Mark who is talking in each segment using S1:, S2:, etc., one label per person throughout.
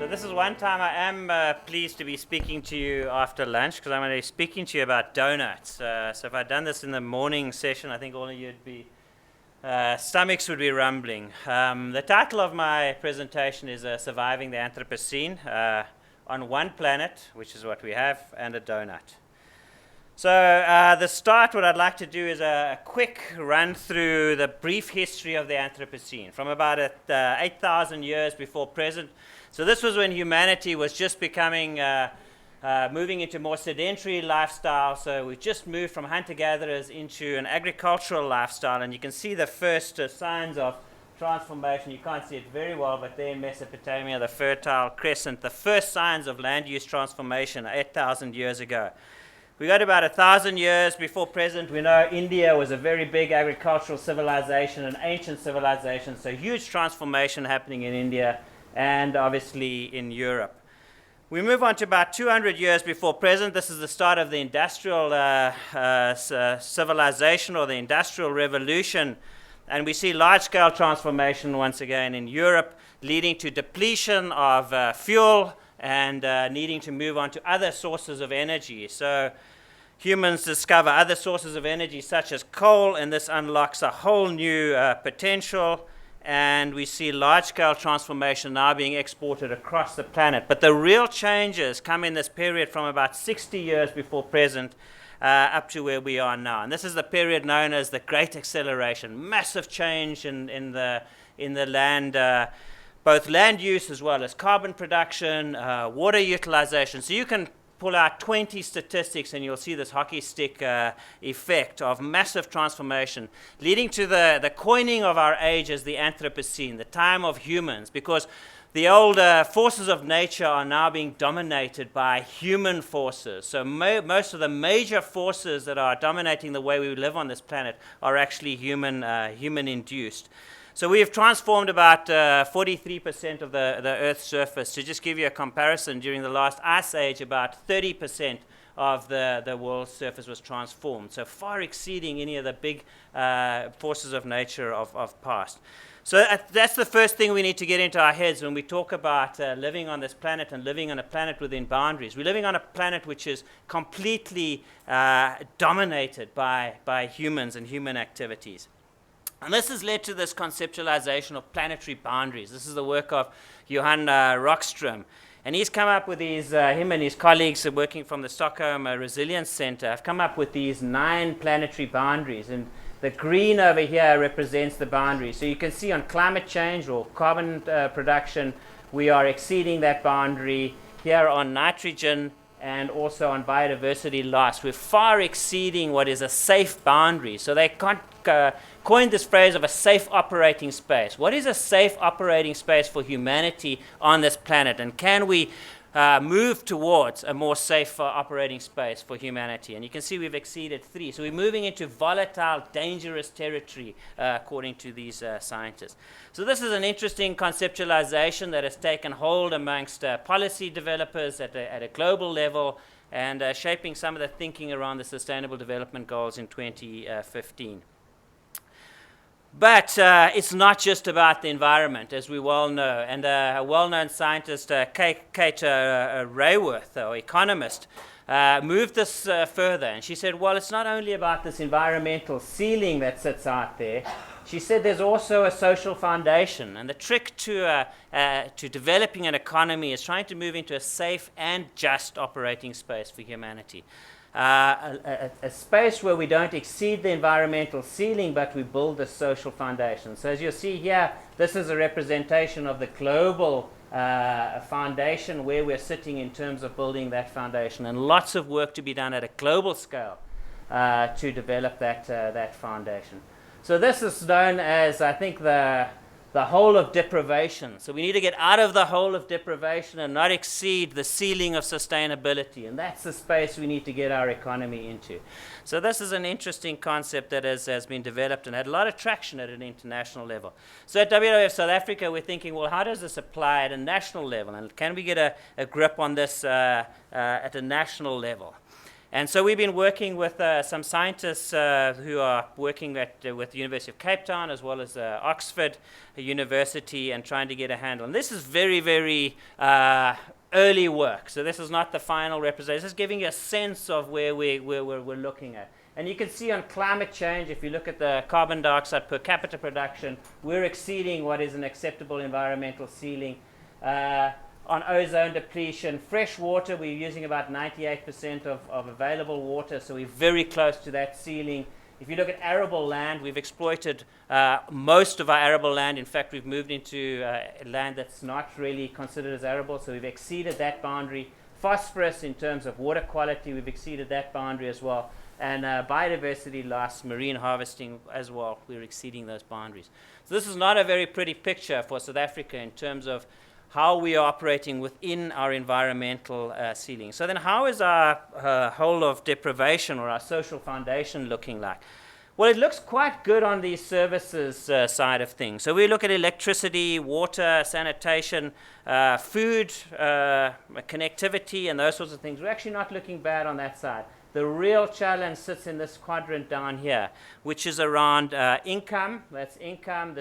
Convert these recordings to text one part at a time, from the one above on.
S1: So this is one time I am pleased to be speaking to you after lunch, because I'm going to be speaking to you about donuts. So if I'd done this in the morning session, I think all of you would be, stomachs would be rumbling. The title of my presentation is Surviving the Anthropocene on One Planet, which is what we have, and a donut. So the start, what I'd like to do is a quick run through the brief history of the Anthropocene from about 8,000 years before present. So this was when humanity was just becoming, moving into more sedentary lifestyle. So we just moved from hunter-gatherers into an agricultural lifestyle. And you can see the first signs of transformation. You can't see it very well, but there in Mesopotamia, the Fertile Crescent, the first signs of land use transformation 8,000 years ago. We got about 1,000 years before present. We know India was a very big agricultural civilization, an ancient civilization. So huge transformation happening in India and obviously in Europe. We move on to about 200 years before present. This is the start of the industrial civilization, or the industrial revolution. And we see large-scale transformation once again in Europe, leading to depletion of fuel and needing to move on to other sources of energy. So humans discover other sources of energy such as coal, and this unlocks a whole new potential. And we see large-scale transformation now being exported across the planet. But the real changes come in this period from about 60 years before present up to where we are now. And this is the period known as the Great Acceleration. Massive change in the land, both land use as well as carbon production, water utilization. So you can pull out 20 statistics and you'll see this hockey stick effect of massive transformation, leading to the coining of our age as the Anthropocene, the time of humans, because the old forces of nature are now being dominated by human forces. So most of the major forces that are dominating the way we live on this planet are actually human-induced. So we have transformed about 43% of the Earth's surface. To just give you a comparison, during the last ice age, about 30% of the world's surface was transformed, so far exceeding any of the big forces of nature of past. So that's the first thing we need to get into our heads when we talk about living on this planet and living on a planet within boundaries. We're living on a planet which is completely dominated by humans and human activities. And this has led to this conceptualization of planetary boundaries. This is the work of Johan Rockström. And he's come up with these, him and his colleagues working from the Stockholm Resilience Center have come up with these 9 planetary boundaries. And the green over here represents the boundaries. So you can see on climate change or carbon production, we are exceeding that boundary. Here on nitrogen and also on biodiversity loss, we're far exceeding what is a safe boundary. So they coined this phrase of a safe operating space. What is a safe operating space for humanity on this planet? And can we move towards a more safe operating space for humanity? And you can see we've exceeded 3. So we're moving into volatile, dangerous territory, according to these scientists. So this is an interesting conceptualization that has taken hold amongst policy developers at a global level, and shaping some of the thinking around the Sustainable Development Goals in 2015. But it's not just about the environment, as we well know. And a well-known scientist, Kate Raworth, or economist, moved this further. And she said, well, it's not only about this environmental ceiling that sits out there. She said there's also a social foundation. And the trick to developing an economy is trying to move into a safe and just operating space for humanity. A space where we don't exceed the environmental ceiling, but we build a social foundation. So as you'll see here, this is a representation of the global foundation, where we're sitting in terms of building that foundation, and lots of work to be done at a global scale to develop that foundation. So this is known as, I think, the hole of deprivation. So we need to get out of the hole of deprivation and not exceed the ceiling of sustainability. And that's the space we need to get our economy into. So this is an interesting concept that has been developed and had a lot of traction at an international level. So at WWF South Africa, we're thinking, well, how does this apply at a national level? And can we get a grip on this at a national level? And so we've been working with some scientists who are working with the University of Cape Town as well as Oxford University and trying to get a handle. And this is very, very early work. So this is not the final representation. This is giving you a sense of where we're looking at. And you can see on climate change, if you look at the carbon dioxide per capita production, we're exceeding what is an acceptable environmental ceiling. On ozone depletion, fresh water, we're using about 98% of available water, so we're very close to that ceiling. If you look at arable land, we've exploited most of our arable land. In fact, we've moved into land that's not really considered as arable, so we've exceeded that boundary. Phosphorus, in terms of water quality, we've exceeded that boundary as well. And biodiversity loss, marine harvesting as well, we're exceeding those boundaries. So this is not a very pretty picture for South Africa in terms of how we are operating within our environmental ceiling. So then how is our whole of deprivation or our social foundation looking like? Well, it looks quite good on the services side of things. So we look at electricity, water, sanitation, food, connectivity, and those sorts of things. We're actually not looking bad on that side. The real challenge sits in this quadrant down here, which is around income. That's income.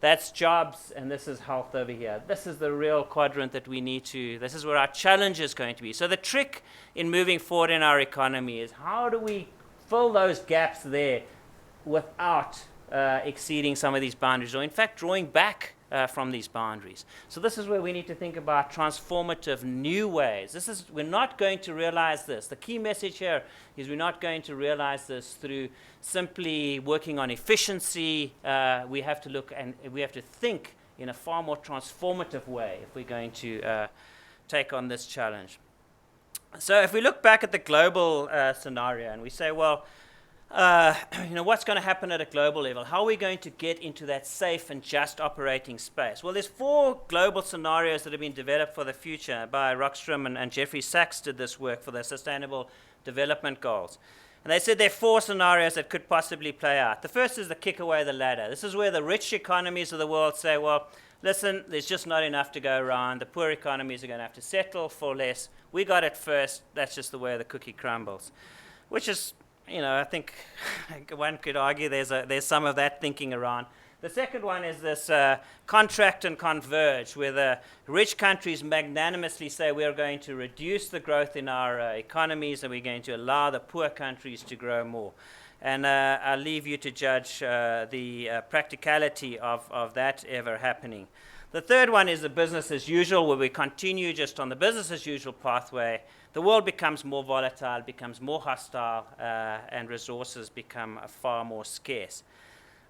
S1: That's jobs, and this is health over here. This is the real quadrant that we need to, this is where our challenge is going to be. So the trick in moving forward in our economy is how do we fill those gaps there without exceeding some of these boundaries, or in fact drawing back from these boundaries. So this is where we need to think about transformative new ways. We're not going to realize this. The key message here is we're not going to realize this through simply working on efficiency. We have to look and we have to think in a far more transformative way if we're going to take on this challenge. So if we look back at the global scenario and we say, well, what's going to happen at a global level? How are we going to get into that safe and just operating space? Well, there's 4 global scenarios that have been developed for the future by Rockstrom and Jeffrey Sachs did this work for the Sustainable Development Goals. And they said there are 4 scenarios that could possibly play out. The first is the kick away the ladder. This is where the rich economies of the world say, well, listen, there's just not enough to go around. The poor economies are going to have to settle for less. We got it first. That's just the way the cookie crumbles, which is, I think one could argue there's some of that thinking around. The second one is this contract and converge, where the rich countries magnanimously say we are going to reduce the growth in our economies and we're going to allow the poor countries to grow more. And I'll leave you to judge the practicality of that ever happening. The third one is the business as usual, where we continue just on the business as usual pathway. The world becomes more volatile, becomes more hostile, and resources become far more scarce.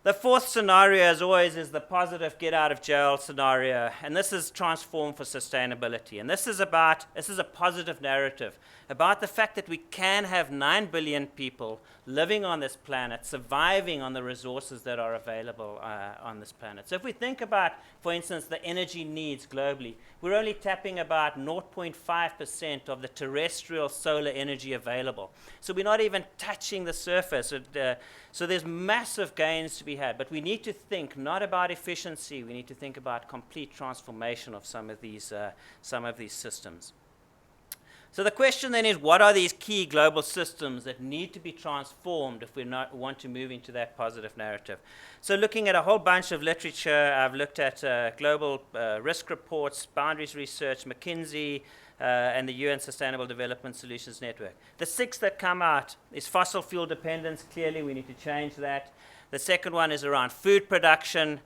S1: The fourth scenario, as always, is the positive get out of jail scenario, and this is transform for sustainability. And this is a positive narrative about the fact that we can have 9 billion people living on this planet, surviving on the resources that are available on this planet. So if we think about, for instance, the energy needs globally, we're only tapping about 0.5% of the terrestrial solar energy available. So we're not even touching the surface. So there's massive gains to be had, but we need to think not about efficiency. We need to think about complete transformation of some of these systems. So the question then is, what are these key global systems that need to be transformed if we want to move into that positive narrative? So looking at a whole bunch of literature, I've looked at global risk reports, boundaries research, McKinsey, and the UN Sustainable Development Solutions Network. The 6 that come out is fossil fuel dependence. Clearly, we need to change that. The second one is around food production,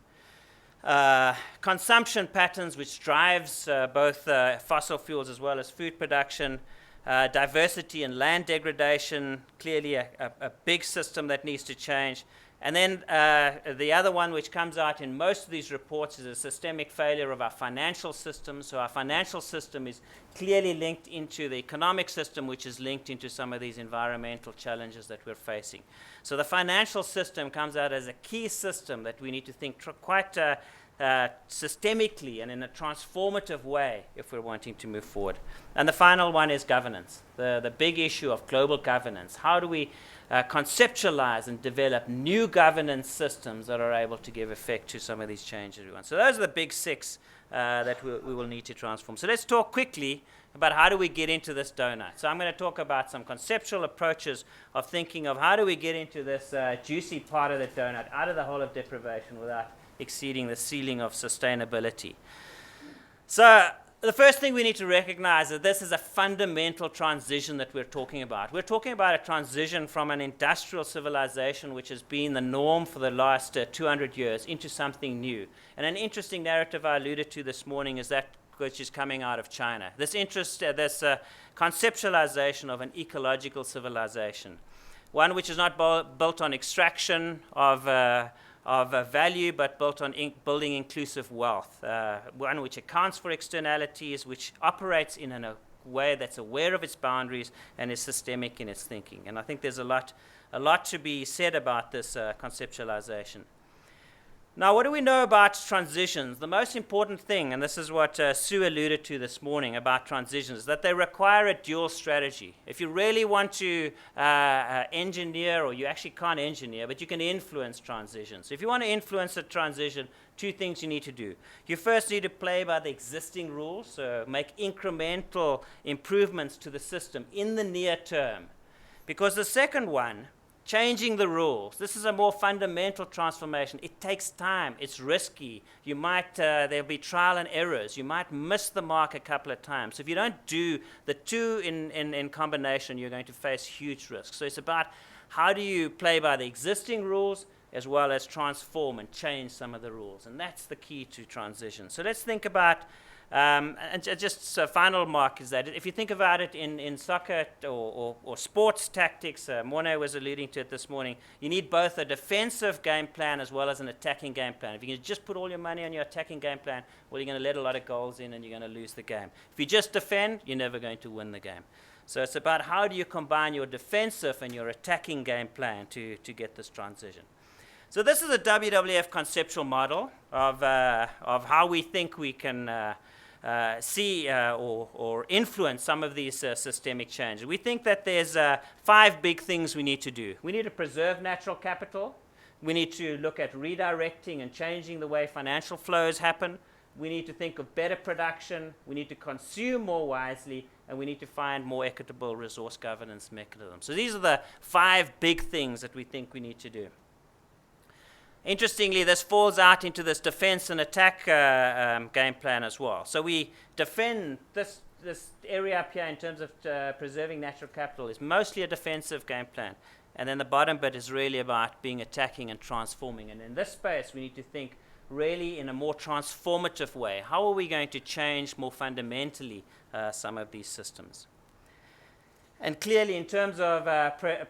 S1: consumption patterns, which drives both fossil fuels as well as food production, diversity and land degradation, clearly a big system that needs to change. And then the other one which comes out in most of these reports is a systemic failure of our financial system. So our financial system is clearly linked into the economic system, which is linked into some of these environmental challenges that we're facing. So the financial system comes out as a key system that we need to think quite systemically and in a transformative way if we're wanting to move forward. And the final one is governance, the big issue of global governance. How do we conceptualize and develop new governance systems that are able to give effect to some of these changes we want? So those are the big six that we will need to transform. So let's talk quickly about how do we get into this donut. So I'm going to talk about some conceptual approaches of thinking of how do we get into this juicy part of the donut, out of the hole of deprivation without exceeding the ceiling of sustainability. So the first thing we need to recognize is that this is a fundamental transition that we're talking about. We're talking about a transition from an industrial civilization, which has been the norm for the last 200 years, into something new. And an interesting narrative I alluded to this morning is that which is coming out of China. This conceptualization of an ecological civilization, one which is not built on extraction of value, but built on building inclusive wealth, one which accounts for externalities, which operates in a way that's aware of its boundaries and is systemic in its thinking. And I think there's a lot to be said about this conceptualization. Now, what do we know about transitions? The most important thing, and this is what Sue alluded to this morning about transitions, is that they require a dual strategy. If you really want to engineer, or you actually can't engineer, but you can influence transitions. If you want to influence a transition, two things you need to do. You first need to play by the existing rules, so make incremental improvements to the system in the near term. Because the second one, changing the rules. This is a more fundamental transformation. It takes time. It's risky. You might, there'll be trial and errors. You might miss the mark a couple of times. So if you don't do the two in combination, you're going to face huge risks. So it's about how do you play by the existing rules as well as transform and change some of the rules. And that's the key to transition. So let's think about and just a final mark is that if you think about it in soccer or sports tactics, Morne was alluding to it this morning, you need both a defensive game plan as well as an attacking game plan. If you can just put all your money on your attacking game plan, well, you're going to let a lot of goals in and you're going to lose the game. If you just defend, you're never going to win the game. So it's about how do you combine your defensive and your attacking game plan to get this transition. So this is a WWF conceptual model of how we think we can see or influence some of these systemic changes. We think that there's 5 big things we need to do. We need to preserve natural capital. We need to look at redirecting and changing the way financial flows happen. We need to think of better production. We need to consume more wisely. And we need to find more equitable resource governance mechanisms. So these are the 5 big things that we think we need to do. Interestingly, this falls out into this defense and attack game plan as well. So we defend this area up here in terms of preserving natural capital is mostly a defensive game plan. And then the bottom bit is really about being attacking and transforming. And in this space, we need to think really in a more transformative way. How are we going to change more fundamentally some of these systems? And clearly, in terms of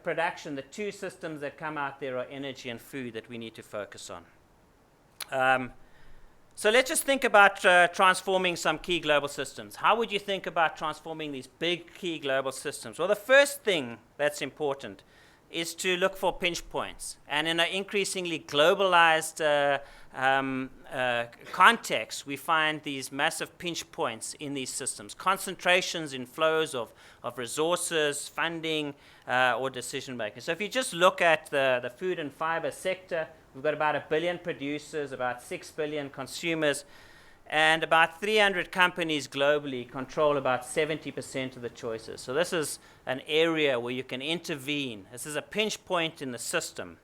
S1: production, the 2 systems that come out there are energy and food that we need to focus on. So let's just think about transforming some key global systems. How would you think about transforming these big key global systems? Well, the first thing that's important is to look for pinch points. And in an increasingly globalized context, we find these massive pinch points in these systems, concentrations in flows of resources, funding, or decision making. So if you just look at the food and fiber sector, we've got about 1 billion producers, about 6 billion consumers, and about 300 companies globally control about 70% of the choices. So this is an area where you can intervene. This is a pinch point in the system.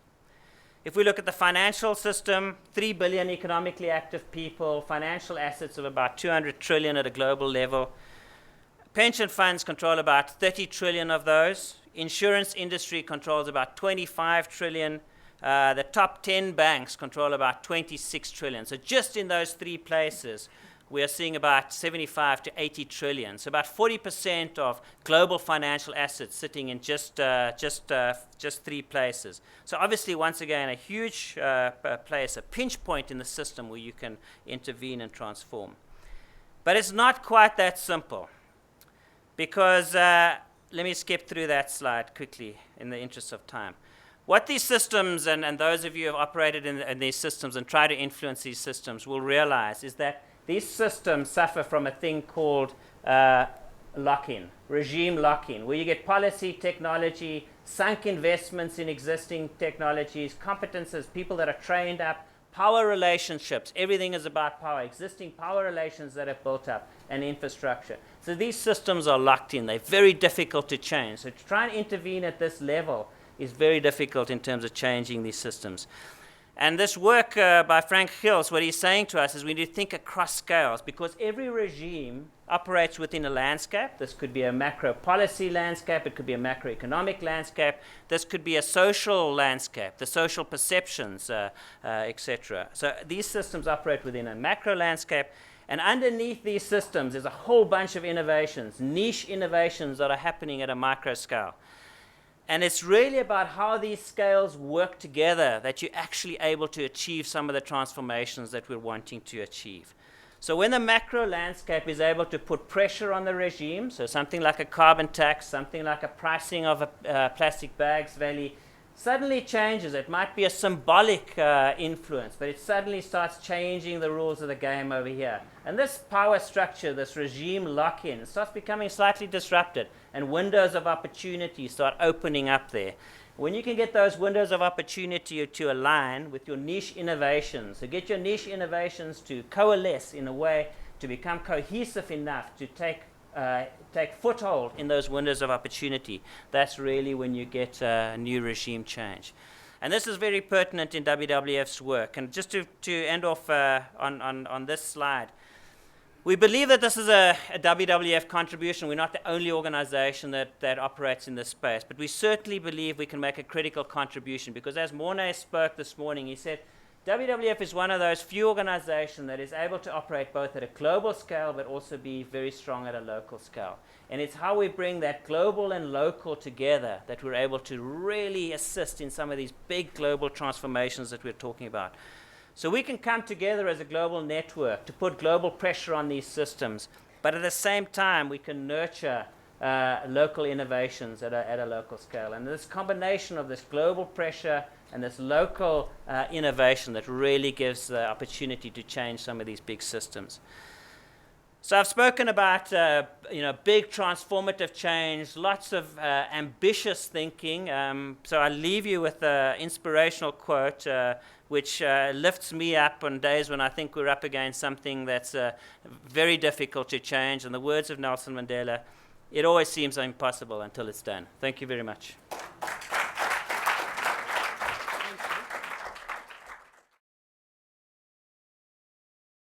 S1: If we look at the financial system, 3 billion economically active people, financial assets of about 200 trillion at a global level. Pension funds control about 30 trillion of those. Insurance industry controls about 25 trillion. The top 10 banks control about 26 trillion. So just in those 3 places, we are seeing about 75 to 80 trillion. So about 40% of global financial assets sitting in just 3 places. So obviously, once again, a huge place, a pinch point in the system where you can intervene and transform. But it's not quite that simple, because let me skip through that slide quickly in the interest of time. What these systems, and those of you who have operated in these systems and try to influence these systems will realize is that these systems suffer from a thing called lock-in, regime lock-in, where you get policy, technology, sunk investments in existing technologies, competences, people that are trained up, power relationships. Everything is about power, existing power relations that have built up, and infrastructure. So these systems are locked in. They're very difficult to change. So to try and intervene at this level is very difficult in terms of changing these systems. And this work by Frank Gils, what he's saying to us is we need to think across scales, because every regime operates within a landscape. This could be a macro policy landscape, it could be a macroeconomic landscape, this could be a social landscape, the social perceptions, etc. So these systems operate within a macro landscape, and underneath these systems is a whole bunch of innovations, niche innovations that are happening at a micro scale. And it's really about how these scales work together that you're actually able to achieve some of the transformations that we're wanting to achieve. So when the macro landscape is able to put pressure on the regime, so something like a carbon tax, something like a pricing of a plastic bags value, suddenly changes. It might be a symbolic influence, but it suddenly starts changing the rules of the game over here. And this power structure, this regime lock-in, starts becoming slightly disrupted, and windows of opportunity start opening up there. When you can get those windows of opportunity to align with your niche innovations, so get your niche innovations to coalesce in a way to become cohesive enough to take foothold in those windows of opportunity, that's really when you get a new regime change. And this is very pertinent in WWF's work. And just to end off on this slide, we believe that this is a WWF contribution. We're not the only organization that operates in this space, but we certainly believe we can make a critical contribution, because as Mornay spoke this morning, he said, WWF is one of those few organizations that is able to operate both at a global scale but also be very strong at a local scale. And it's how we bring that global and local together that we're able to really assist in some of these big global transformations that we're talking about. So we can come together as a global network to put global pressure on these systems, but at the same time we can nurture local innovations at a local scale. And this combination of this global pressure and this local innovation that really gives the opportunity to change some of these big systems. So I've spoken about big transformative change, lots of ambitious thinking. So I'll leave you with an inspirational quote which lifts me up on days when I think we're up against something that's very difficult to change. In the words of Nelson Mandela, it always seems impossible until it's done. Thank you very much.